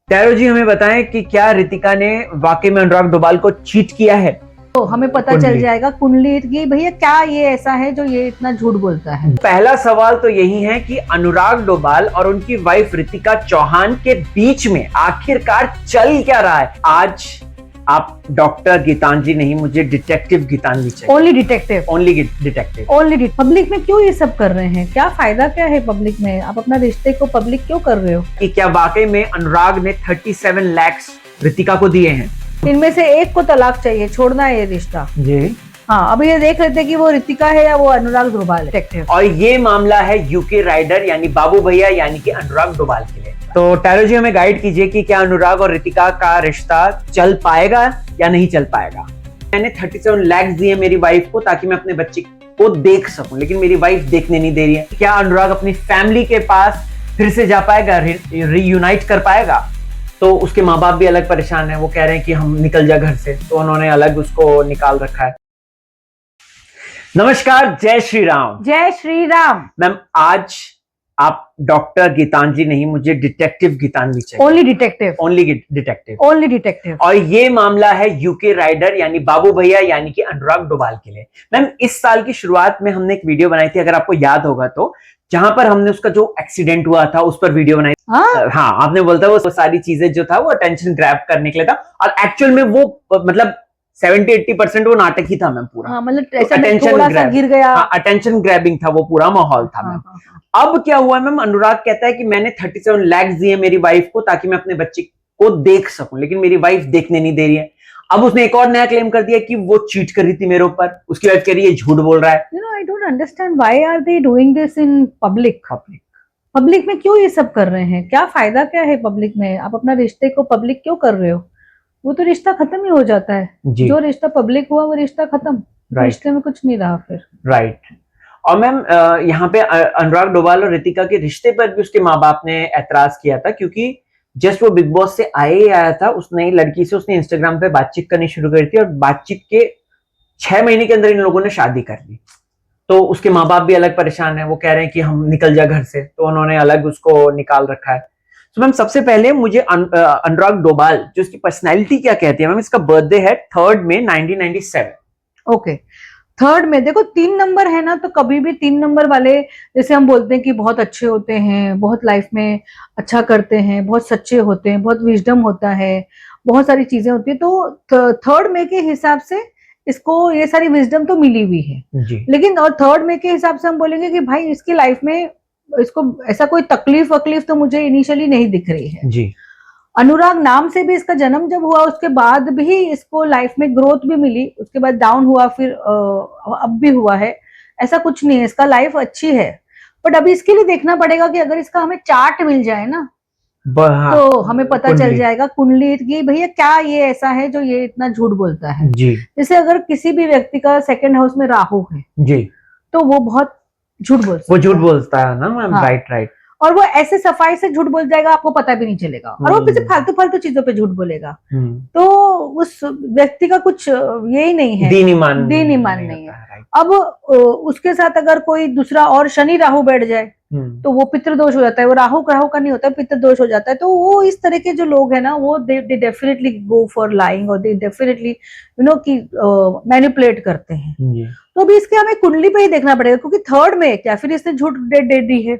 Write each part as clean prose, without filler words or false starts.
Tarot जी हमें बताएं कि क्या रितिका ने वाकई में अनुराग डोभाल को चीट किया है। तो हमें पता चल जाएगा कुंडली की भैया क्या ये ऐसा है जो ये इतना झूठ बोलता है। पहला सवाल तो यही है कि अनुराग डोभाल और उनकी वाइफ रितिका चौहान के बीच में आखिरकार चल क्या रहा है। आज आप डॉक्टर गीतांजलि नहीं, मुझे डिटेक्टिव गीतांजलि चाहिए। Only detective, only detective. Only public में क्यों ये सब कर रहे हैं? क्या फायदा क्या है पब्लिक में? आप अपना रिश्ते को पब्लिक क्यों कर रहे हो? कि क्या वाकई में अनुराग ने 37 लाख रितिका को दिए हैं? इनमें से एक को तलाक चाहिए, छोड़ना है ये रिश्ता जी। हाँ, अभी ये देख रहे थे कि वो रितिका है या वो अनुराग डोभाल डिटेक्टिव। और ये मामला है यूके राइडर यानी बाबू भैया यानी कि अनुराग डोभाल के लिए। तो टैरो जी हमें गाइड कीजिए कि क्या अनुराग और रितिका का रिश्ता चल पाएगा या नहीं चल पाएगा। मैंने 37 लाख दिए मेरी वाइफ को ताकि मैं अपने बच्चे को देख सकूं, लेकिन मेरी वाइफ देखने नहीं दे रही है। क्या अनुराग अपनी फैमिली के पास फिर से जा पाएगा, रीयूनाइट कर पाएगा? तो उसके माँ बाप भी अलग परेशान है, वो कह रहे हैं कि हम निकल जा घर से, तो उन्होंने अलग उसको निकाल रखा है। नमस्कार, जय श्री राम। जय श्री राम। मैम आज आप डॉक्टर गीतांजलि नहीं, मुझे डिटेक्टिव गीतांजलि चाहिए। Only detective, only detective, only detective. और ये मामला है यूके राइडर यानी बाबू भैया यानी कि अनुराग डोभाल के लिए। मैम इस साल की शुरुआत में हमने एक वीडियो बनाई थी, अगर आपको याद होगा तो, जहां पर हमने उसका जो एक्सीडेंट हुआ था उस पर वीडियो बनाई। हाँ, आपने बोलता वो सारी चीजें जो था वो अटेंशन ग्रैब करने के लिए था, और एक्चुअल में वो मतलब 70-80% वो नाटक ही था मैम पूरा। हाँ, मतलब ऐसा अटेंशन थोड़ा सा गिर गया। हाँ, अटेंशन ग्रैबिंग था वो पूरा माहौल था मैम। अब क्या हुआ मैम, अनुराग कहता है कि मैंने 37 लाख दिए मेरी वाइफ को ताकि मैं अपने बच्चे को देख सकूं, लेकिन मेरी वाइफ देखने नहीं दे रही है। अब उसने एक और नया क्लेम कर दिया कि वो चीट कर रही थी मेरे ऊपर। उसकी वाइफ कह रही है झूठ बोल रहा है। I don't understand why are they doing this in public में क्यों ये सब कर रहे हैं? क्या फायदा क्या है पब्लिक में? आप अपना रिश्ते को पब्लिक क्यों कर रहे हो? वो तो रिश्ता खत्म ही हो जाता है। जो रिश्ता पब्लिक हुआ वो रिश्ता खत्म, रिश्ते में कुछ नहीं रहा फिर। राइट। और मैम यहाँ पे अनुराग डोभाल और रितिका के रिश्ते पर भी उसके माँ बाप ने ऐतराज किया था, क्योंकि जस्ट वो बिग बॉस से आया था, उसने लड़की से उसने इंस्टाग्राम पे बातचीत करनी शुरू करी थी, और बातचीत के 6 महीने के अंदर इन लोगों ने शादी कर ली। तो उसके माँ बाप भी अलग परेशान है, वो कह रहे हैं कि हम निकल जा घर से, तो उन्होंने अलग उसको निकाल रखा है। तो मैम सबसे पहले मुझे अनुराग डोभाल जो उसकी पर्सनैलिटी क्या कहती है मैम। इसका बर्थडे है 3 मई 1997। ओके, 3 में देखो 3 नंबर है ना, तो कभी भी 3 नंबर वाले जैसे हम बोलते हैं कि बहुत अच्छे होते हैं, बहुत लाइफ में अच्छा करते हैं, बहुत सच्चे होते हैं, बहुत विजडम होता है, बहुत सारी चीजें होती है। तो 3 मई के हिसाब से इसको ये सारी विजडम तो मिली हुई है जी। लेकिन और 3 मई के हिसाब से हम बोलेंगे कि भाई इसकी लाइफ में इसको ऐसा कोई तकलीफ वकलीफ तो मुझे इनिशियली नहीं दिख रही है जी। अनुराग नाम से भी इसका जन्म जब हुआ उसके बाद भी इसको लाइफ में ग्रोथ भी मिली, उसके बाद डाउन हुआ, फिर अब भी हुआ है। ऐसा कुछ नहीं है, इसका लाइफ अच्छी है। बट अभी इसके लिए देखना पड़ेगा कि अगर इसका हमें चार्ट मिल जाए ना, तो हमें पता चल जाएगा कुंडली की भैया क्या ये ऐसा है जो ये इतना झूठ बोलता है जी। जैसे अगर किसी भी व्यक्ति का 2nd हाउस में राहु है जी, तो वो बहुत झूठ बोलता है ना मैम। राइट। और वो ऐसे सफाई से झूठ बोल जाएगा, आपको पता भी नहीं चलेगा, और वो किसी फालतू चीजों पे झूठ बोलेगा। तो उस व्यक्ति का कुछ यही नहीं है, दीन ईमान नहीं है। अब उसके साथ अगर कोई दूसरा और शनि राहु बैठ जाए तो वो पितृदोष हो जाता है। वो राहु का नहीं होता, पितृदोष हो जाता है। तो वो इस तरह के जो लोग हैं ना, वो they definitely go for lying, और दे डेफिनेटली की मैनिपुलेट करते हैं। तो अभी इसके हमें कुंडली पे ही देखना पड़ेगा, क्योंकि 3 में क्या फिर इसने झूठ दे दी है।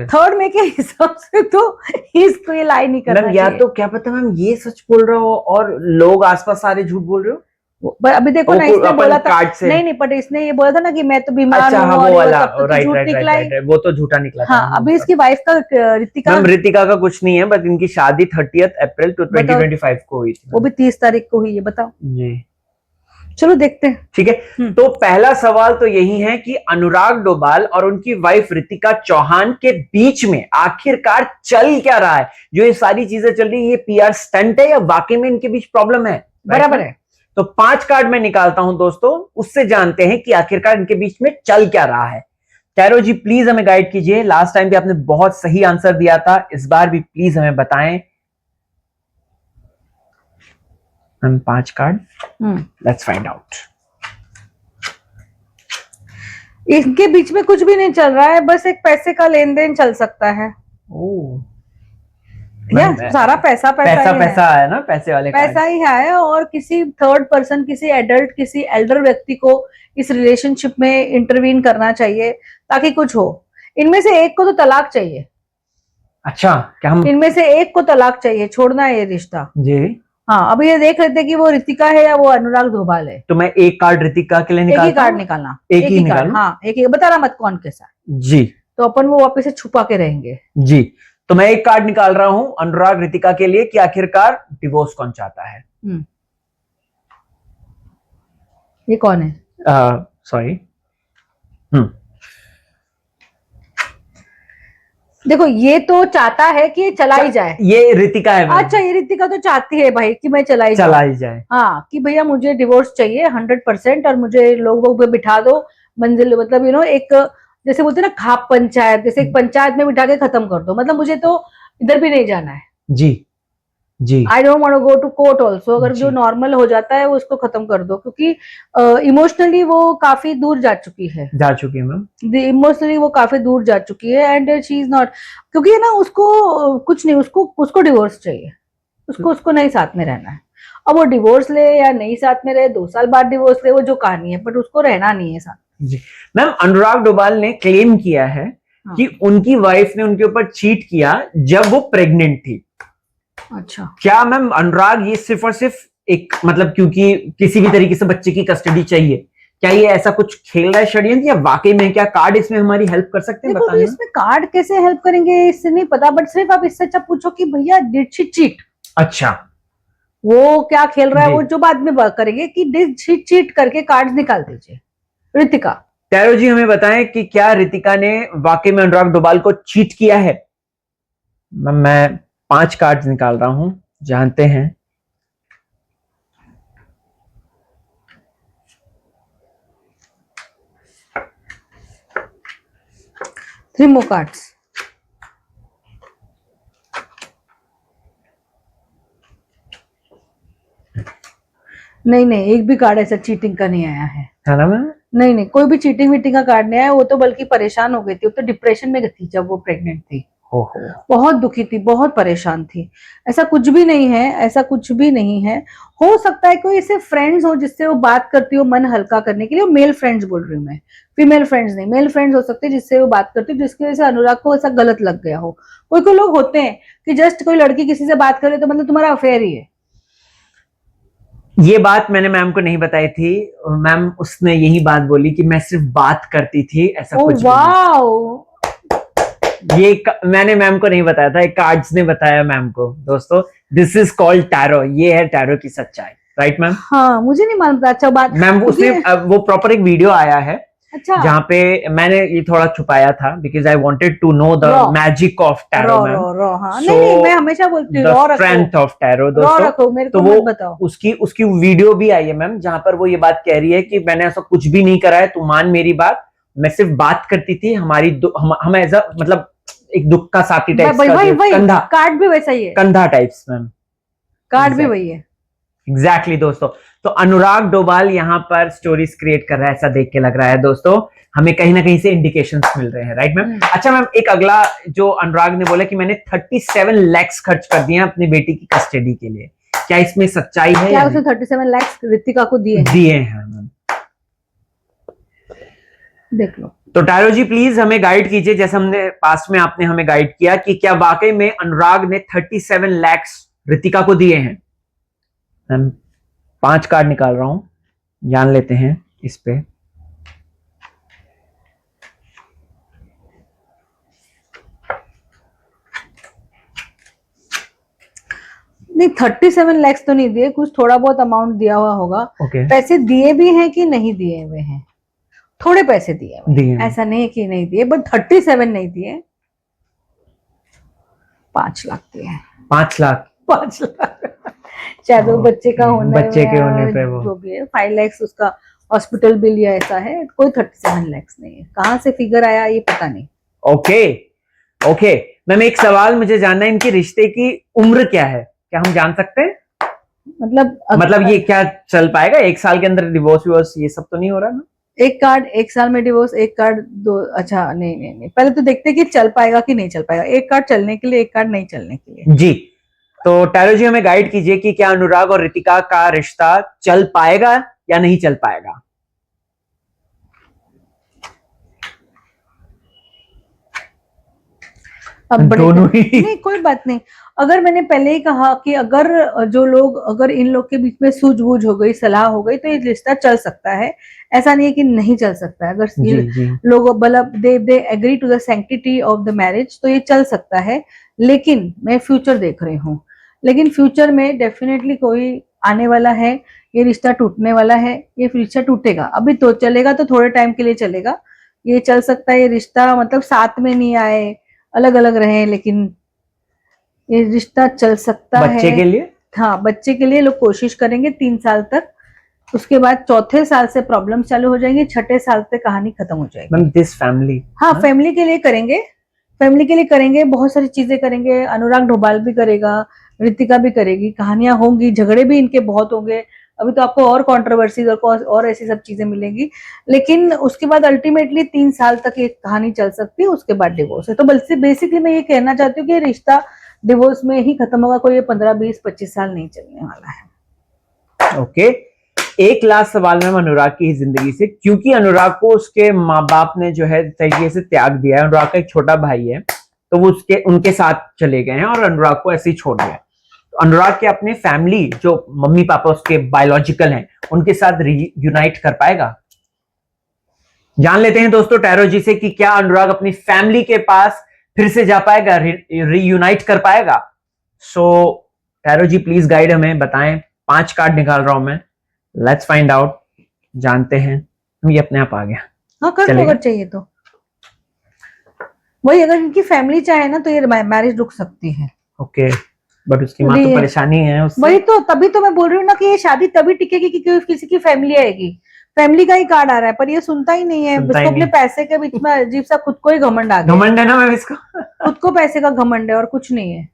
3 मई के हिसाब से तो इसको ये लाई नहीं करना या तो क्या पता मैम ये सच बोल रहा हो और लोग आसपास सारे झूठ बोल रहे हो। अभी देखो ना, इसने बोला था नहीं बट इसने ये बोला था ना कि मैं तो बीमार हूँ, वो वाला झूठ निकला है, वो तो झूठा निकला था। हाँ, अभी इसकी वाइफ का रितिका का कुछ नहीं है, बट इनकी शादी 30 अप्रैल 2025 को हुई थी। वो भी 30 तारीख को हुई है, बताओ जी। चलो देखते हैं। ठीक है, तो पहला सवाल तो यही है कि अनुराग डोभाल और उनकी वाइफ रितिका चौहान के बीच में आखिरकार चल क्या रहा है। जो ये सारी चीजें चल रही है, ये पीआर स्टंट है या वाकई में इनके बीच प्रॉब्लम है? बराबर है। तो 5 कार्ड में निकालता हूं दोस्तों, उससे जानते हैं कि आखिरकार इनके बीच में चल क्या रहा है। टैरो जी प्लीज हमें गाइड कीजिए। लास्ट टाइम भी आपने बहुत सही आंसर दिया था, इस बार भी प्लीज हमें बताएं। 5 कार्ड, लेट्स फाइंड आउट। इनके बीच में कुछ भी नहीं चल रहा है, बस एक पैसे का लेन देन चल सकता है। सारा पैसा पैसा है ना, पैसे वाले पैसा ही है। और किसी थर्ड पर्सन, किसी एडल्ट, किसी एल्डर व्यक्ति को इस रिलेशनशिप में इंटरवीन करना चाहिए ताकि कुछ हो। इनमें से एक को तो तलाक चाहिए। अच्छा, क्या हम इनमें से एक को तलाक चाहिए, छोड़ना है ये रिश्ता जी। हाँ, अभी ये देख रहे थे कि वो रितिका है या वो अनुराग डोभाल है। तो मैं एक कार्ड रितिका के लिए निकालता हूं? एक ही कार्ड निकालना, एक ही निकालना। हाँ, एक ही, बताना मत कौन कैसा जी। तो अपन वो वापस से छुपा के रहेंगे जी। तो मैं एक कार्ड निकाल रहा हूं अनुराग रितिका के लिए कि आखिरकार डिवोर्स कौन चाहता है। ये कौन है? सॉरी। देखो, ये तो चाहता है कि ये चला ही जाए। ये रितिका है। अच्छा, ये रितिका तो चाहती है भाई कि मैं चला ही जाए। हाँ, कि भैया मुझे डिवोर्स चाहिए 100% और मुझे लोगों पे बिठा दो मंजिल, मतलब एक जैसे बोलते हैं ना खाप पंचायत, जैसे एक पंचायत में बिठा के खत्म कर दो। मतलब मुझे तो इधर भी नहीं जाना है। जी जी। I don't want to go to court also. अगर जो नॉर्मल हो जाता है वो उसको खत्म कर दो, क्योंकि इमोशनली वो काफी दूर जा चुकी है मैम। इमोशनली वो काफी दूर जा चुकी है एंड शी इज नॉट, क्योंकि ना उसको कुछ नहीं, उसको डिवोर्स चाहिए। उसको नहीं साथ में रहना है। अब वो डिवोर्स ले या नहीं साथ में रहे, 2 साल बाद डिवोर्स ले, वो जो कहानी है, बट उसको रहना नहीं है साथ। जी मैम, अनुराग डोभाल ने क्लेम किया है कि उनकी वाइफ ने उनके ऊपर चीट किया जब वो प्रेग्नेंट थी। अच्छा, क्या मैम अनुराग ये सिर्फ और सिर्फ एक, मतलब क्योंकि किसी भी तरीके से बच्चे की कस्टडी चाहिए, क्या ये ऐसा कुछ खेल रहा है षड्यंत्र, या वाकई में क्या कार्ड इसमें हमारी हेल्प कर सकते हैं? देखो, तो इसमें कार्ड कैसे हेल्प करेंगे इससे नहीं पता, बट सिर्फ आप इससे अच्छा पूछो कि भैया डिड शी चीट। अच्छा, वो क्या खेल रहा है वो जो बाद में बात करेंगे कि डिड शी चीट करके कार्ड निकाल दीजिए। रितिका, टैरो जी हमें बताएं कि क्या रितिका ने वाकई में अनुराग डोभाल को चीट किया है? मैं 5 कार्ड्स निकाल रहा हूं, जानते हैं। Three more cards. नहीं, एक भी कार्ड ऐसा चीटिंग का नहीं आया है ना मैम? नहीं, कोई भी चीटिंग वीटिंग का कार्ड नहीं आया। वो तो बल्कि परेशान हो गई थी, वो तो डिप्रेशन में थी जब वो प्रेग्नेंट थी। बहुत दुखी थी, बहुत परेशान थी। ऐसा कुछ भी नहीं है, ऐसा कुछ भी नहीं है। हो सकता है कोई ऐसे फ्रेंड्स हो जिससे वो बात करती हो मन हल्का करने के लिए। मेल फ्रेंड्स बोल रही हूँ मैं, फीमेल फ्रेंड्स नहीं। मेल फ्रेंड्स हो सकते हैं जिससे वो बात करती हो, जिसकी वजह से अनुराग को ऐसा गलत लग गया हो। कोई लोग होते हैं कि जस्ट कोई लड़की किसी से बात करे तो मतलब तुम्हारा अफेयर ही है। ये बात मैंने मैम को नहीं बताई थी। मैम उसने यही बात बोली कि मैं सिर्फ बात करती थी, ऐसा कुछ वाओ। ये मैंने मैम को नहीं बताया था, कार्ड्स ने बताया मैम को। दोस्तों, दिस इज कॉल्ड टैरो। ये है टैरो की सच्चाई, राइट मैम? हाँ, मुझे नहीं मालूम था। अच्छा बात मैम, उसने वो प्रॉपर एक वीडियो आया है। अच्छा, जहाँ पे मैंने ये थोड़ा छुपाया था because I wanted to know the magic of tarot ma'am. हाँ, नहीं, मैं हमेशा बोलती हूँ रॉ स्ट्रेंथ ऑफ टैरो। दोस्तों, मेरे तो को वो बताओ। उसकी वीडियो भी आई है मैम, जहाँ पर वो ये बात कह रही है कि मैंने ऐसा कुछ भी नहीं करा है, तू मान मेरी बात, मैं सिर्फ बात करती थी। हम एज अ मतलब एक दुख का साथी टाइप का, कंधा कार्ड भी वैसा ही है, कंधा टाइप्स मैम, कार्ड भी वही है। एग्जैक्टली दोस्तों। तो अनुराग डोभाल यहाँ पर स्टोरीज क्रिएट कर रहा है, ऐसा देख के लग रहा है। दोस्तों, हमें कहीं ना कहीं से इंडिकेशंस मिल रहे हैं, राइट मैम? अच्छा मैम, एक अगला जो अनुराग ने बोला कि मैंने 37 लाख खर्च कर दिए अपनी बेटी की कस्टडी के लिए, क्या इसमें सच्चाई है? क्या उसने 37 लाख रितिका को दिए हैं मैम? देख लो। तो टैरो जी प्लीज हमें गाइड कीजिए, जैसे हमने पास्ट में आपने हमें गाइड किया, कि क्या वाकई में अनुराग ने 37 लाख रितिका को दिए हैं? मैम 5 कार्ड निकाल रहा हूं, जान लेते हैं इस पे। नहीं, 37 लाख तो नहीं दिए, कुछ थोड़ा बहुत अमाउंट दिया हुआ होगा। पैसे दिए भी हैं कि नहीं दिए हुए हैं? थोड़े पैसे दिए, ऐसा नहीं कि नहीं दिए, बट 37 नहीं दिए। 5 लाख दिए। 5 लाख शायद वो बच्चे का होने पे वो जो भी है। 5 लाख उसका हॉस्पिटल बिल या ऐसा है, कोई 37 लाख नहीं है। कहाँ से फिगर आया ये पता नहीं। ओके मैम, एक सवाल मुझे जानना है, इनके रिश्ते की उम्र क्या है? क्या हम जान सकते हैं? मतलब ये क्या चल पाएगा 1 साल के अंदर? डिवोर्स ये सब तो नहीं हो रहा ना? एक कार्ड 1 साल में डिवोर्स, एक कार्ड 2, अच्छा नहीं, पहले तो देखते कि चल पाएगा कि नहीं चल पाएगा। एक कार्ड चलने के लिए, एक कार्ड नहीं चलने के लिए। जी, तो टैरो जी हमें गाइड कीजिए कि क्या अनुराग और रितिका का रिश्ता चल पाएगा या नहीं चल पाएगा। अब दोनों ही नहीं, कोई बात नहीं। अगर मैंने पहले ही कहा कि अगर जो लोग, अगर इन लोग के बीच में सूझबूझ हो गई, सलाह हो गई, तो ये रिश्ता चल सकता है। ऐसा नहीं है कि नहीं चल सकता है। अगर लोग मतलब they agree to the sanctity of the marriage, तो ये चल सकता है। लेकिन मैं फ्यूचर देख रही हूँ, लेकिन फ्यूचर में डेफिनेटली कोई आने वाला है, ये रिश्ता टूटने वाला है। ये रिश्ता टूटेगा, अभी तो चलेगा तो थोड़े टाइम के लिए चलेगा, ये चल सकता है। ये रिश्ता मतलब साथ में नहीं आए, अलग अलग रहे, लेकिन ये रिश्ता चल सकता है। बच्चे के लिए, हाँ, बच्चे के लिए लोग कोशिश करेंगे 3 साल तक। उसके बाद चौथे साल से प्रॉब्लम चालू हो जाएंगे, छठे साल से कहानी खत्म हो जाएगी। दिस फैमिली, हाँ, फैमिली के लिए करेंगे, फैमिली के लिए करेंगे, बहुत सारी चीजें करेंगे। अनुराग डोभाल भी करेगा, रितिका भी करेगी, कहानियां होंगी, झगड़े भी इनके बहुत होंगे। अभी तो आपको और कंट्रोवर्सीज और ऐसी सब चीजें मिलेंगी, लेकिन उसके बाद अल्टीमेटली 3 साल तक ये कहानी चल सकती है। उसके बाद डिवोर्स है। तो बेसिकली मैं ये कहना चाहती हूँ कि रिश्ता डिवोर्स में ही खत्म होगा, कोई 15, 20, 25 साल नहीं चलने वाला है। ओके, एक लास्ट सवाल मैम अनुराग की जिंदगी से, क्योंकि अनुराग को उसके माँ बाप ने जो है तरीके से त्याग दिया है। अनुराग का एक छोटा भाई है, तो वो उनके साथ चले गए हैं और अनुराग को ऐसे ही छोड़ दिया। तो अनुराग के अपने फैमिली, जो मम्मी पापा उसके बायोलॉजिकल हैं, उनके साथ रीयूनाइट कर पाएगा? जान लेते हैं दोस्तों टैरो जी से कि क्या अनुराग अपनी फैमिली के पास फिर से जा पाएगा, रीयूनाइट कर पाएगा। सो टैरो जी प्लीज गाइड, हमें बताएं। 5 कार्ड निकाल रहा हूं मैं, लेट्स फाइंड आउट, जानते हैं। ये अपने आप आ गया। हाँ, कर लो अगर चाहिए तो। वही, अगर इनकी फैमिली चाहे ना तो ये मैरिज रुक सकती है। ओके, बट उसकी माँ तो परेशानी है उससे। वही तो, तभी तो मैं बोल रही हूँ ना कि ये शादी तभी टिकेगी कि किसी की फैमिली आएगी। फैमिली का ही कार्ड आ रहा है, पर ये सुनता ही नहीं है। इसको अपने पैसे के बीच में अजीब सा खुद को ही घमंड आ गया। घमंड है ना मैम इसको, खुद को पैसे का घमंड है और कुछ नहीं है।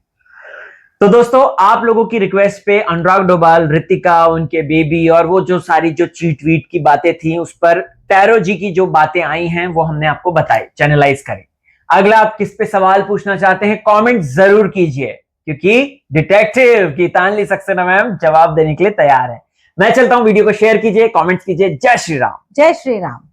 तो दोस्तों आप लोगों की रिक्वेस्ट पे अनुराग डोभाल, रितिका, उनके बेबी और वो जो सारी जो चीट वीट की बातें थी, उस पर टैरो जी की जो बातें आई हैं वो हमने आपको बताई, चैनलाइज करें। अगला आप किस पे सवाल पूछना चाहते हैं कमेंट जरूर कीजिए, क्योंकि डिटेक्टिव गीतांजलि सक्सेना मैम जवाब देने के लिए तैयार है। मैं चलता हूं, वीडियो को शेयर कीजिए, कमेंट्स कीजिए। जय श्री राम। जय श्री राम।